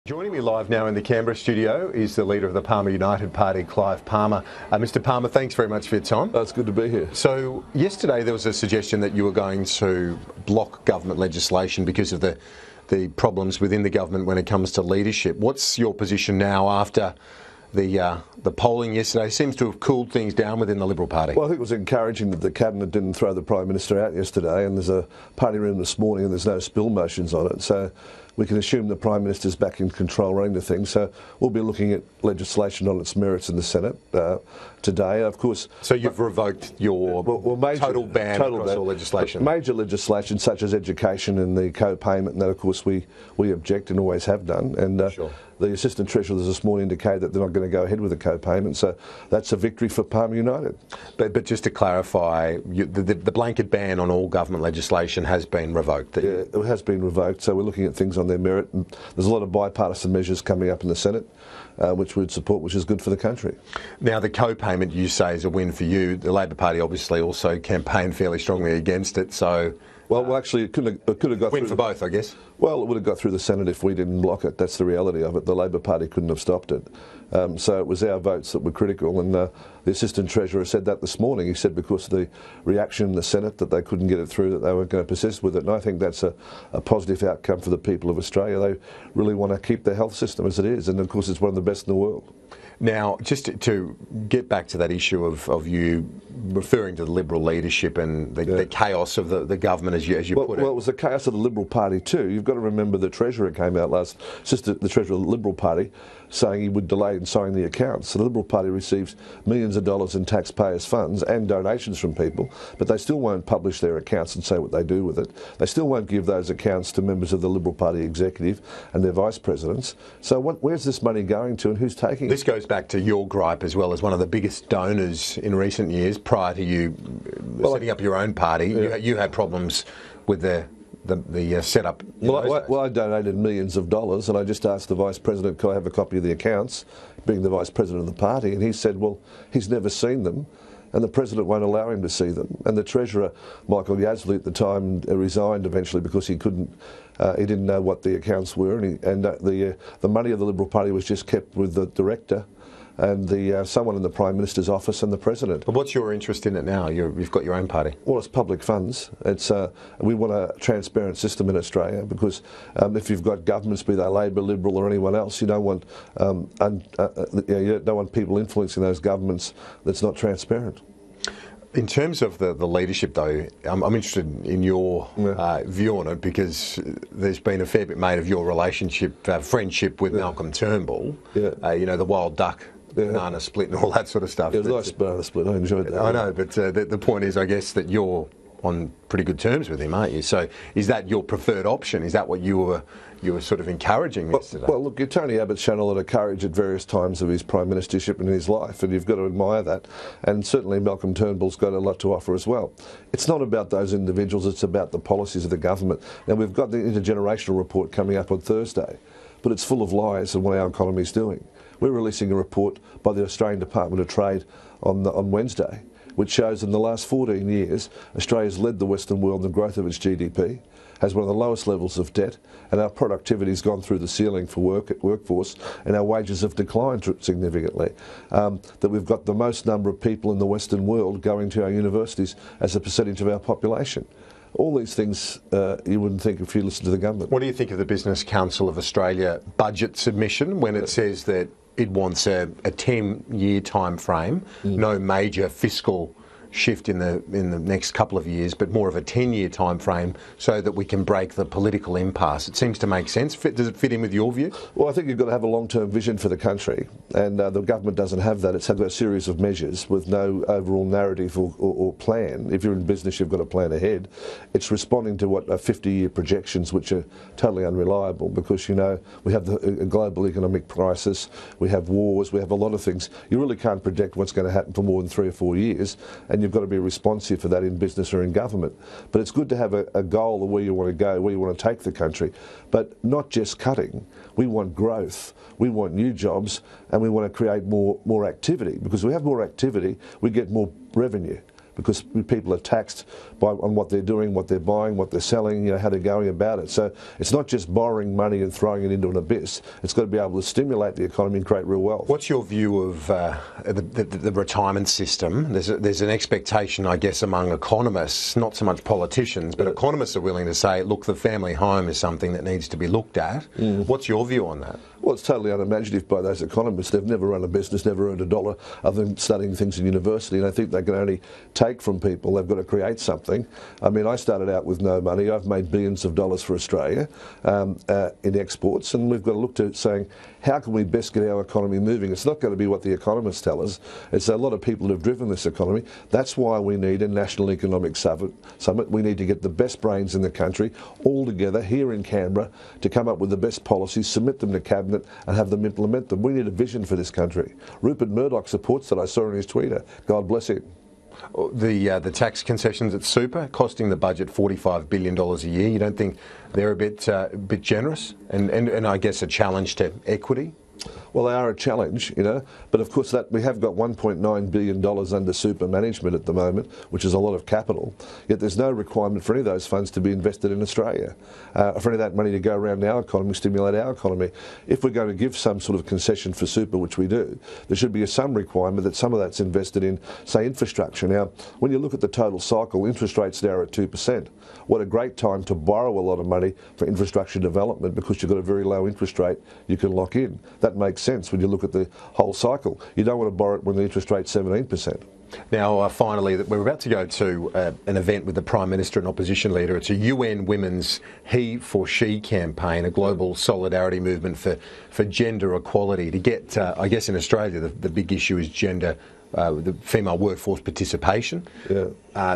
Joining me live now in the Canberra studio is the leader of the Palmer United Party, Clive Palmer. Mr. Palmer, thanks very much for your time. It's good to be here. So yesterday there was a suggestion that you were going to block government legislation because of the problems within the government when it comes to leadership. What's your position now after the polling yesterday? Seems to have cooled things down within the Liberal Party. Well, I think it was encouraging that the Cabinet didn't throw the Prime Minister out yesterday, and there's a party room this morning and there's no spill motions on it. So we can assume the Prime Minister's back in control running the thing. So we'll be looking at legislation on its merits in the Senate today. Of course. So you've revoked your total ban across all legislation? Major legislation such as education and the co-payment, and that of course we object and always have done. And sure. The Assistant Treasurer this morning indicated that they're not going to go ahead with the co-payment, so that's a victory for Palmer United. But just to clarify, the blanket ban on all government legislation has been revoked? Yeah, it has been revoked, so we're looking at things on their merit. And there's a lot of bipartisan measures coming up in the Senate, which we'd support, which is good for the country. Now, the co-payment you say is a win for you. The Labor Party obviously also campaigned fairly strongly against it, so... Well, actually, it could have got win for both, I guess. Well, it would have got through the Senate if we didn't block it. That's the reality of it. The Labor Party couldn't have stopped it. So it was our votes that were critical, and the Assistant Treasurer said that this morning. He said because of the reaction in the Senate that they couldn't get it through, that they weren't going to persist with it. And I think that's a positive outcome for the people of Australia. They really want to keep their health system as it is, and of course it's one of the best in the world. Now, just to get back to that issue of you referring to the Liberal leadership and the chaos of the government, as you put it. Well, it was the chaos of the Liberal Party too. You've got to remember the Treasurer came out the Treasurer of the Liberal Party, saying he would delay in signing the accounts. So the Liberal Party receives millions of dollars in taxpayers' funds and donations from people, but they still won't publish their accounts and say what they do with it. They still won't give those accounts to members of the Liberal Party executive and their vice presidents. So where's this money going to, and who's taking it? This goes back to your gripe as well as one of the biggest donors in recent years. Prior to you setting up your own party, you had problems with the setup. Well, I donated millions of dollars, and I just asked the Vice President, could I have a copy of the accounts, being the Vice President of the party, and he said, well, he's never seen them, and the President won't allow him to see them. And the Treasurer, Michael Yasley, at the time resigned eventually because he couldn't, he didn't know what the accounts were, and the money of the Liberal Party was just kept with the Director and someone in the Prime Minister's office and the President. But what's your interest in it now? You've got your own party. Well, it's public funds. It's we want a transparent system in Australia because if you've got governments, be they Labor, Liberal or anyone else, you don't want you don't want people influencing those governments that's not transparent. In terms of the leadership, though, I'm interested in your view on it because there's been a fair bit made of your relationship, friendship with Malcolm Turnbull. You know, the wild duck. Banana split and all that sort of stuff. It was a nice banana split. I enjoyed that. I know, but the point is, I guess, that you're on pretty good terms with him, aren't you? So is that your preferred option? Is that what you were sort of encouraging yesterday? Well, look, Tony Abbott's shown a lot of courage at various times of his prime ministership in his life, and you've got to admire that. And certainly Malcolm Turnbull's got a lot to offer as well. It's not about those individuals, it's about the policies of the government. Now, we've got the intergenerational report coming up on Thursday, but it's full of lies on what our economy's doing. We're releasing a report by the Australian Department of Trade on Wednesday, which shows in the last 14 years, Australia's led the Western world in the growth of its GDP, has one of the lowest levels of debt, and our productivity's gone through the ceiling for workforce, and our wages have declined significantly. That we've got the most number of people in the Western world going to our universities as a percentage of our population. All these things you wouldn't think if you listen to the government. What do you think of the Business Council of Australia budget submission when it says that it wants a 10-year time frame, no major fiscal shift in the next couple of years, but more of a 10-year time frame so that we can break the political impasse? It seems to make sense. Does it fit in with your view? Well, I think you've got to have a long-term vision for the country, and the government doesn't have that. It's had a series of measures with no overall narrative or plan. If you're in business, you've got to plan ahead. It's responding to what are 50-year projections, which are totally unreliable because, you know, we have a global economic crisis, we have wars, we have a lot of things. You really can't predict what's going to happen for more than 3 or 4 years, and you've got to be responsive for that in business or in government. But it's good to have a goal of where you want to go, where you want to take the country, but not just cutting. We want growth, we want new jobs, and we want to create more activity, because if we have more activity, we get more revenue. because people are taxed on what they're doing, what they're buying, what they're selling, how they're going about it. So it's not just borrowing money and throwing it into an abyss. It's got to be able to stimulate the economy and create real wealth. What's your view of the retirement system? There's an expectation, I guess, among economists, not so much politicians, but economists are willing to say, look, the family home is something that needs to be looked at. What's your view on that? Well, it's totally unimaginative by those economists. They've never run a business, never earned a dollar other than studying things in university, and I think they can only take from people. They've got to create something. I mean, I started out with no money. I've made billions of dollars for Australia in exports, and we've got to look to saying, how can we best get our economy moving? It's not going to be what the economists tell us. It's a lot of people that have driven this economy. That's why we need a national economic summit. We need to get the best brains in the country all together here in Canberra to come up with the best policies, submit them to Cabinet and have them implement them. We need a vision for this country. Rupert Murdoch supports that. I saw in his Twitter. God bless him. The tax concessions at super costing the budget $45 billion a year. You don't think they're a bit generous and I guess a challenge to equity? Well, they are a challenge, but of course that we have got $1.9 billion under super management at the moment, which is a lot of capital, yet there's no requirement for any of those funds to be invested in Australia, for any of that money to go around our economy, stimulate our economy. If we're going to give some sort of concession for super, which we do, there should be some requirement that some of that's invested in, say, infrastructure. Now, when you look at the total cycle, interest rates now are at 2%. What a great time to borrow a lot of money for infrastructure development because you've got a very low interest rate you can lock in. That makes sense when you look at the whole cycle. You don't want to borrow it when the interest rate's 17%. Now, finally, we're about to go to an event with the Prime Minister and opposition leader. It's a UN Women's He for She campaign, a global solidarity movement for gender equality. To get, I guess in Australia, the big issue is gender, the female workforce participation. Yeah.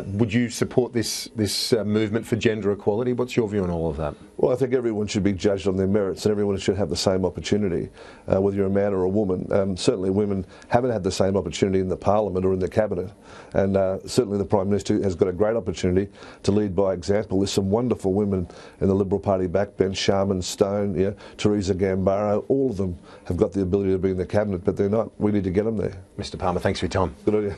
Would you support this movement for gender equality? What's your view on all of that? Well, I think everyone should be judged on their merits and everyone should have the same opportunity, whether you're a man or a woman. Certainly women haven't had the same opportunity in the Parliament or in the Cabinet, and certainly the Prime Minister has got a great opportunity to lead by example. There's some wonderful women in the Liberal Party backbench, Sharman Stone, Theresa Gambaro, all of them have got the ability to be in the Cabinet, but they're not. We need to get them there. Mr Palmer, thanks for your time. Good on you.